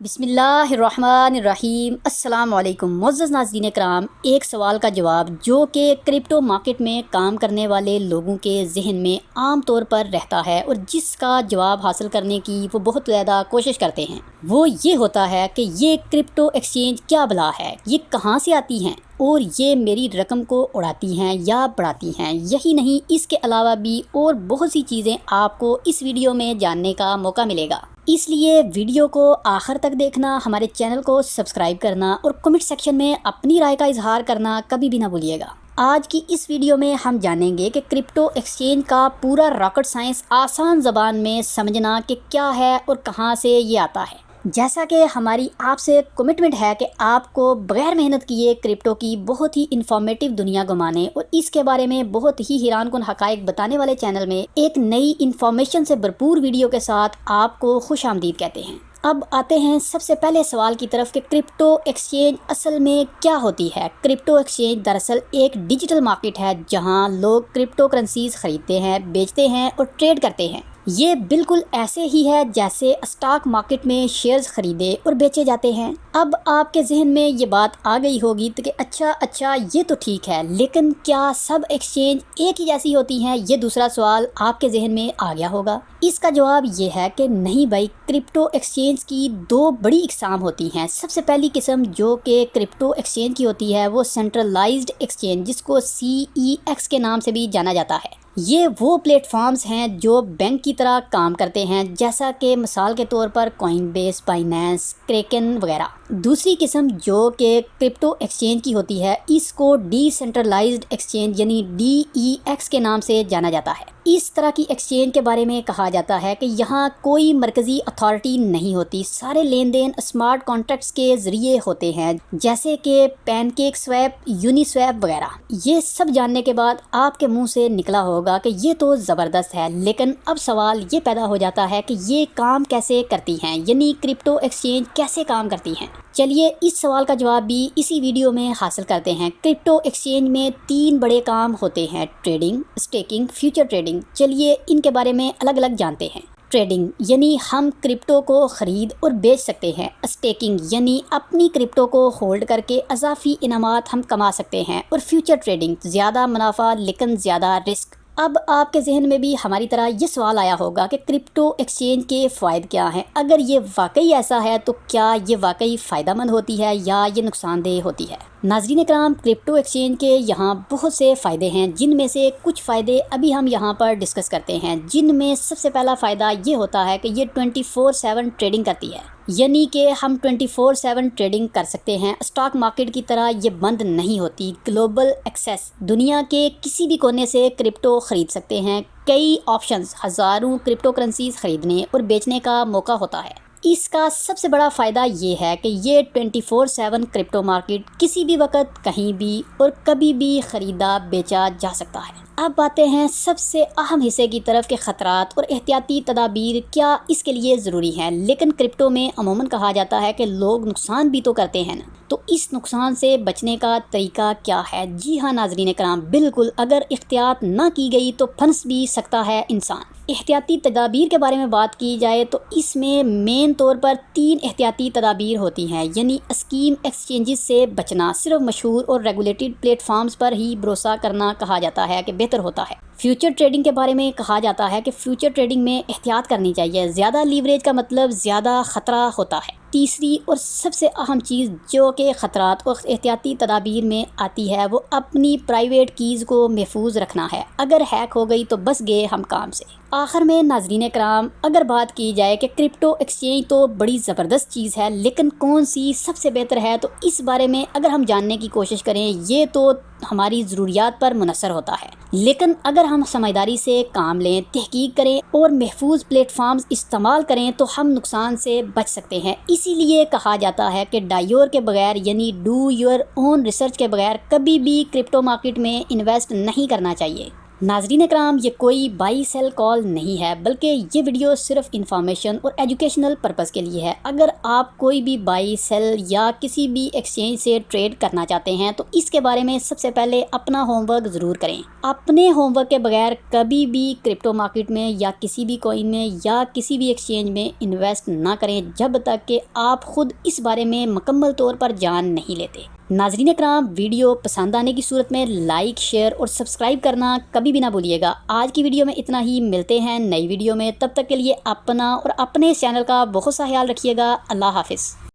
बिस्मिल्लाहिर्रहमानिर्रहीम। अस्सलाम वालेकुम मुअज़्ज़ज़ नाज़रीन करام। एक सवाल का जवाब जो कि क्रिप्टो मार्केट में काम करने वाले लोगों के जहन में आम तौर पर रहता है और जिसका जवाब हासिल करने की वो बहुत ज़्यादा कोशिश करते हैं, वो ये होता है कि ये क्रिप्टो एक्सचेंज क्या बला है, ये कहाँ से आती हैं और ये मेरी रकम को उड़ाती हैं या बढ़ाती हैं। यही नहीं, इसके अलावा भी और बहुत सी चीज़ें आपको इस वीडियो में जानने का मौका मिलेगा। इसलिए वीडियो को आखिर तक देखना, हमारे चैनल को सब्सक्राइब करना और कमेंट सेक्शन में अपनी राय का इजहार करना कभी भी ना भूलिएगा। आज की इस वीडियो में हम जानेंगे कि क्रिप्टो एक्सचेंज का पूरा रॉकेट साइंस आसान ज़बान में समझना कि क्या है और कहाँ से ये आता है। जैसा कि हमारी आपसे कमिटमेंट है कि आपको बगैर मेहनत किए क्रिप्टो की बहुत ही इंफॉर्मेटिव दुनिया घुमाने और इसके बारे में बहुत ही हैरानकुन हक़ाइक़ बताने वाले चैनल में एक नई इंफॉर्मेशन से भरपूर वीडियो के साथ आपको खुशामदीद कहते हैं। अब आते हैं सबसे पहले सवाल की तरफ कि क्रिप्टो एक्सचेंज असल में क्या होती है। क्रिप्टो एक्सचेंज दरअसल एक डिजिटल मार्केट है जहां लोग क्रिप्टो करेंसीज खरीदते हैं, बेचते हैं और ट्रेड करते हैं। ये बिल्कुल ऐसे ही है जैसे स्टॉक मार्केट में शेयर्स खरीदे और बेचे जाते हैं। अब आपके जहन में ये बात आ गई होगी तो कि अच्छा ये तो ठीक है, लेकिन क्या सब एक्सचेंज एक ही जैसी होती हैं? ये दूसरा सवाल आपके जहन में आ गया होगा। इसका जवाब ये है कि नहीं भाई, क्रिप्टो एक्सचेंज की दो बड़ी इकसाम होती हैं। सबसे पहली किस्म जो कि क्रिप्टो एक्सचेंज की होती है वो सेंट्रलाइज्ड एक्सचेंज, जिसको CEX के नाम से भी जाना जाता है। ये वो प्लेटफॉर्म्स हैं जो बैंक की तरह काम करते हैं, जैसा कि मिसाल के तौर पर कॉइनबेस, बाइनेंस, क्रेकन वगैरह। दूसरी किस्म जो कि क्रिप्टो एक्सचेंज की होती है, इसको डिसेंट्रलाइज्ड एक्सचेंज यानी DEX के नाम से जाना जाता है। इस तरह की एक्सचेंज के बारे में कहा जाता है कि यहाँ कोई मरकज़ी अथॉरिटी नहीं होती। सारे लेन देन स्मार्ट कॉन्ट्रैक्ट्स के ज़रिए होते हैं, जैसे कि पैनकेक स्वैप, यूनिस्वैप वगैरह। ये सब जानने के बाद आपके मुंह से निकला होगा कि ये तो ज़बरदस्त है, लेकिन अब सवाल ये पैदा हो जाता है कि ये काम कैसे करती हैं, यानी क्रिप्टो एक्सचेंज कैसे काम करती हैं। चलिए इस सवाल का जवाब भी इसी वीडियो में हासिल करते हैं। क्रिप्टो एक्सचेंज में 3 बड़े काम होते हैं: ट्रेडिंग, स्टेकिंग, फ्यूचर ट्रेडिंग। चलिए इनके बारे में अलग अलग जानते हैं। ट्रेडिंग यानी हम क्रिप्टो को ख़रीद और बेच सकते हैं। स्टेकिंग यानी अपनी क्रिप्टो को होल्ड करके अज़ाफ़ी इनामात हम कमा सकते हैं। और फ्यूचर ट्रेडिंग, ज़्यादा मुनाफा लेकिन ज़्यादा रिस्क। अब आपके जहन में भी हमारी तरह ये सवाल आया होगा कि क्रिप्टो एक्सचेंज के फ़ायदे क्या हैं। अगर ये वाकई ऐसा है तो क्या ये वाकई फ़ायदेमंद होती है या ये नुकसानदेह होती है। नाज़रीन कराम, क्रिप्टो एक्सचेंज के यहाँ बहुत से फ़ायदे हैं, जिनमें से कुछ फ़ायदे अभी हम यहाँ पर डिस्कस करते हैं। जिनमें सबसे पहला फ़ायदा ये होता है कि ये 24/7 ट्रेडिंग करती है, यानी कि हम 24/7 ट्रेडिंग कर सकते हैं। स्टॉक मार्केट की तरह ये बंद नहीं होती। ग्लोबल एक्सेस, दुनिया के किसी भी कोने से क्रिप्टो ख़रीद सकते हैं। कई ऑप्शंस, हज़ारों क्रिप्टो करेंसीज ख़रीदने और बेचने का मौका होता है। इसका सबसे बड़ा फ़ायदा ये है कि ये 24/7 क्रिप्टो मार्केट किसी भी वक्त, कहीं भी और कभी भी ख़रीदा बेचा जा सकता है। अब आते हैं सबसे अहम हिस्से की तरफ के ख़तरात और एहतियाती तदाबीर क्या इसके लिए ज़रूरी हैं। लेकिन क्रिप्टो में अमूमन कहा जाता है कि लोग नुकसान भी तो करते हैं ना, तो इस नुकसान से बचने का तरीका क्या है? जी हाँ नाज़रीन कराम, बिल्कुल, अगर एहतियात ना की गई तो फंस भी सकता है इंसान। एहतियाती तदाबीर के बारे में बात की जाए तो इसमें मेन तौर पर 3 एहतियाती तदाबीर होती हैं, यानी स्कीम एक्सचेंजेस से बचना, सिर्फ मशहूर और रेगुलेटेड प्लेटफॉर्म्स पर ही भरोसा करना कहा जाता है कि बेहतर होता है। फ्यूचर ट्रेडिंग के बारे में कहा जाता है कि फ्यूचर ट्रेडिंग में एहतियात करनी चाहिए। ज़्यादा लीवरेज का मतलब ज़्यादा ख़तरा होता है। तीसरी और सबसे अहम चीज़ जो कि ख़तरात और एहतियाती तदाबीर में आती है, वो अपनी प्राइवेट कीज़ को महफूज रखना है। अगर हैक हो गई तो बस गए हम काम से। आखिर में नाज़रीन कराम, अगर बात की जाए कि क्रिप्टो एक्सचेंज तो बड़ी ज़बरदस्त चीज़ है, लेकिन कौन सी सबसे बेहतर है, तो इस बारे में अगर हम जानने की कोशिश करें, ये तो हमारी ज़रूरियात पर मुनहसर होता है। लेकिन अगर हम समझदारी से काम लें, तहकीक करें और महफूज प्लेटफॉर्म्स इस्तेमाल करें तो हम नुकसान से बच सकते हैं। इसीलिए कहा जाता है कि डायोर के बगैर, यानी डू योर ओन रिसर्च के बगैर कभी भी क्रिप्टो मार्केट में इन्वेस्ट नहीं करना चाहिए। ناظرین اکرام، یہ کوئی بائی سیل کال نہیں ہے، بلکہ یہ ویڈیو صرف انفارمیشن اور ایجوکیشنل پرپس کے لیے ہے۔ اگر آپ کوئی بھی بائی سیل یا کسی بھی ایکسچینج سے ٹریڈ کرنا چاہتے ہیں تو اس کے بارے میں سب سے پہلے اپنا ہوم ورک ضرور کریں۔ اپنے ہوم ورک کے بغیر کبھی بھی کرپٹو مارکیٹ میں یا کسی بھی کوئن میں یا کسی بھی ایکسچینج میں انویسٹ نہ کریں جب تک کہ آپ خود اس بارے میں مکمل طور پر جان نہیں لیتے۔ ناظرین اکرام، ویڈیو پسند آنے کی صورت میں لائک، شیئر اور سبسکرائب کرنا کبھی بھی نہ بھولیے گا۔ آج کی ویڈیو میں اتنا ہی، ملتے ہیں نئی ویڈیو میں، تب تک کے لیے اپنا اور اپنے چینل کا بہت سا خیال رکھیے گا۔ اللہ حافظ۔